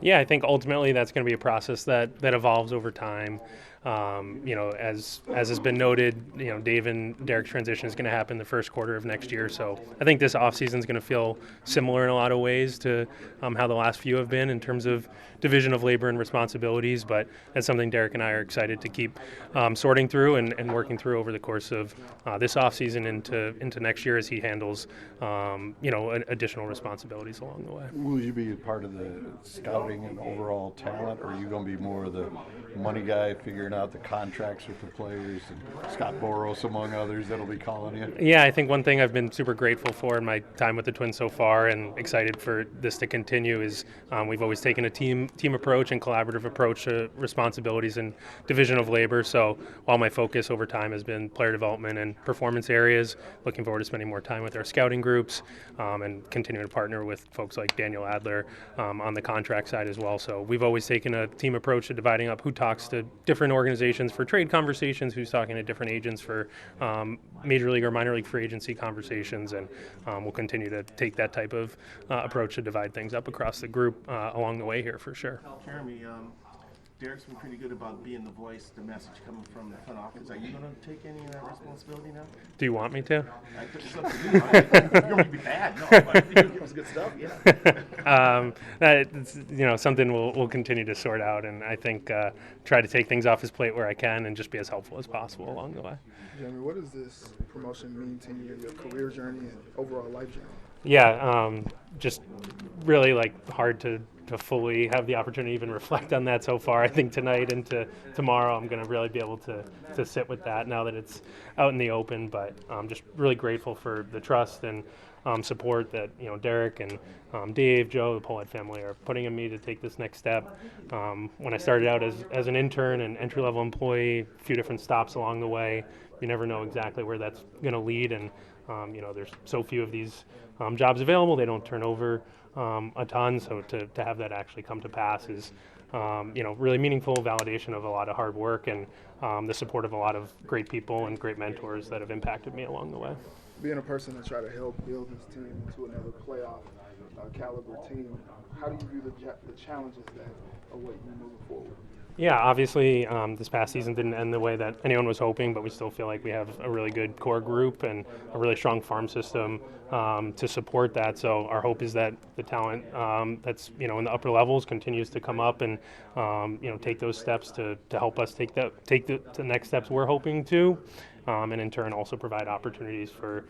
Yeah, I think ultimately that's going to be a process that evolves over time. As has been noted, Dave and Derek's transition is going to happen the first quarter of next year. So I think this offseason is going to feel similar in a lot of ways to how the last few have been in terms of division of labor and responsibilities. But that's something Derek and I are excited to keep sorting through and working through over the course of this offseason into next year as he handles additional responsibilities along the way. Will you be part of the scouting and overall talent, or are you going to be more of the money guy figuring out the contracts with the players, and Scott Boros among others that'll be calling you? Yeah, I think one thing I've been super grateful for in my time with the Twins so far, and excited for this to continue, is we've always taken a team approach and collaborative approach to responsibilities and division of labor. So while my focus over time has been player development and performance areas, looking forward to spending more time with our scouting groups and continuing to partner with folks like Daniel Adler on the contract side as well. So we've always taken a team approach to dividing up who talks to different organizations for trade conversations, who's talking to different agents for major league or minor league free agency conversations, and we'll continue to take that type of approach to divide things up across the group along the way here for sure. Jeremy, Derek's been pretty good about being the voice, the message coming from the front office. Are you going to take any of that responsibility now? Do you want me to? I think it's up to you. I think you're going to be bad. No, but it was good stuff. Yeah. It's, something we'll continue to sort out, and I think try to take things off his plate where I can, and just be as helpful as possible along the way. Jeremy, what does this promotion mean to you in your career journey and overall life journey? Yeah, just really hard to fully have the opportunity to even reflect on that so far. I think tonight into tomorrow I'm going to really be able to sit with that now that it's out in the open. But I'm just really grateful for the trust and support that Derek and Dave, Joe, the Pollard family are putting in me to take this next step. When I started out as an intern and entry-level employee, a few different stops along the way, you never know exactly where that's going to lead, and there's so few of these jobs available. They don't turn over a ton, so to have that actually come to pass is really meaningful validation of a lot of hard work and the support of a lot of great people and great mentors that have impacted me along the way. Being a person to try to help build this team into another playoff caliber team, how do you view the challenges that await you moving forward? Yeah, obviously this past season didn't end the way that anyone was hoping, but we still feel like we have a really good core group and a really strong farm system to support that. So our hope is that the talent that's in the upper levels continues to come up and take those steps to help us take the next steps we're hoping to, and in turn also provide opportunities for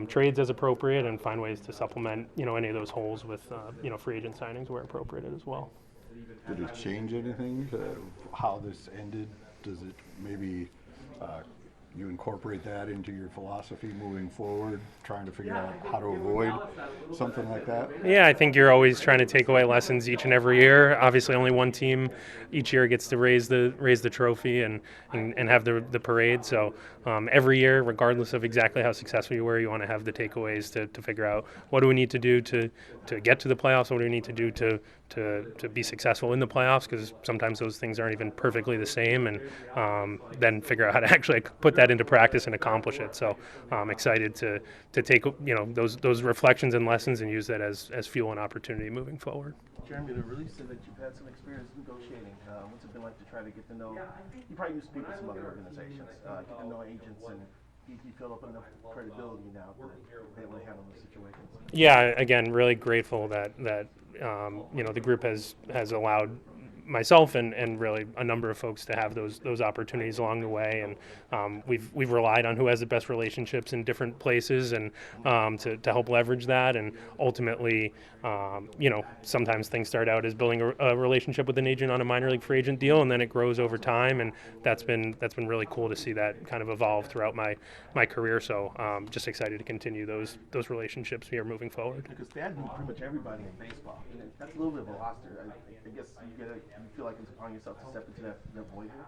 trades as appropriate and find ways to supplement any of those holes with free agent signings where appropriate as well. Did it change anything to how this ended? Does it maybe you incorporate that into your philosophy moving forward, trying to figure out how to avoid something like that? Yeah, I think you're always trying to take away lessons each and every year. Obviously, only one team each year gets to raise the trophy and have the parade. So every year, regardless of exactly how successful you were, you want to have the takeaways to figure out what do we need to do to get to the playoffs, what do we need to do to be successful in the playoffs, because sometimes those things aren't even perfectly the same, and then figure out how to actually put that into practice and accomplish it. So I'm excited to take those reflections and lessons and use that as fuel and opportunity moving forward. Jeremy, the release said that you've had some experience negotiating. What's it been like to try to get to know? You probably used to speak with some other organizations, get to know agents, and you feel up enough credibility now to be able to handle the situations. Yeah, again, really grateful that the group has allowed myself and really a number of folks to have those opportunities along the way, and we've relied on who has the best relationships in different places and to help leverage that, and ultimately sometimes things start out as building a relationship with an agent on a minor league free agent deal, and then it grows over time, and that's been really cool to see that kind of evolve throughout my career. So just excited to continue those relationships here moving forward. Because Thad knew pretty much everybody in baseball. That's a little bit of a roster. I guess you feel like it's upon yourself to step into that void here?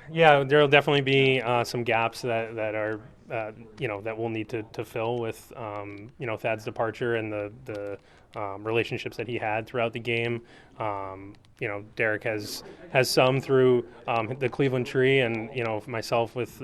Yeah, there will definitely be some gaps that are that we'll need to fill with Thad's departure and the relationships that he had throughout the game. Derek has some through the Cleveland tree, and myself with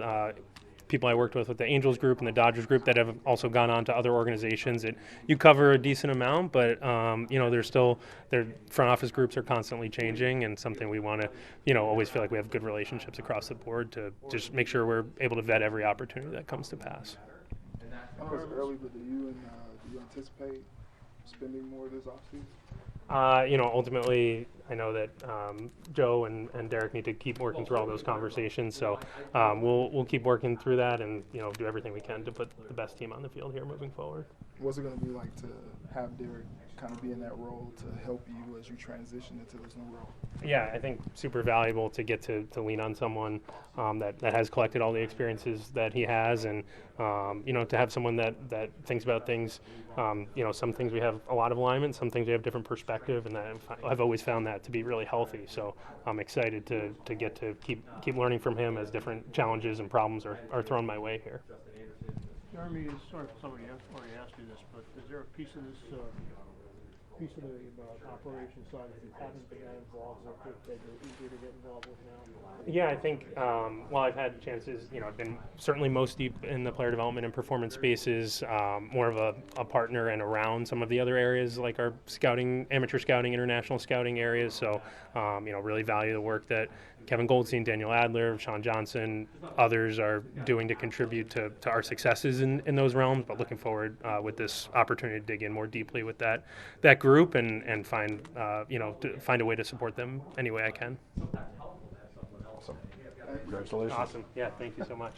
people I worked with the Angels group and the Dodgers group that have also gone on to other organizations. You cover a decent amount, but their front office groups are constantly changing, and something we want to always feel like we have good relationships across the board to just make sure we're able to vet every opportunity that comes to pass. I know it's early, but do you anticipate spending more this offseason? Ultimately, I know that Joe and Derek need to keep working through all those conversations. So we'll keep working through that and do everything we can to put the best team on the field here moving forward. What's it going to be like to have Derek kind of be in that role to help you as you transition into this new role? Yeah, I think super valuable to get to lean on someone that has collected all the experiences that he has, and to have someone that thinks about things. Some things we have a lot of alignment, some things we have different perspective, and I've always found that to be really healthy. So I'm excited to get to keep learning from him as different challenges and problems are thrown my way here. Jeremy, sorry if somebody already asked you this, but is there a piece of this piece of the operation side that you haven't been that involved with that you're eager to get involved with now? Yeah, I think while I've had chances, I've been certainly most deep in the player development and performance spaces, more of a partner and around some of the other areas like our scouting, amateur scouting, international scouting areas. So, really value the work that Kevin Goldstein, Daniel Adler, Sean Johnson, others are doing to contribute to our successes in those realms. But looking forward with this opportunity to dig in more deeply with that group and find to find a way to support them any way I can. Awesome. Congratulations. Awesome. Yeah, thank you so much.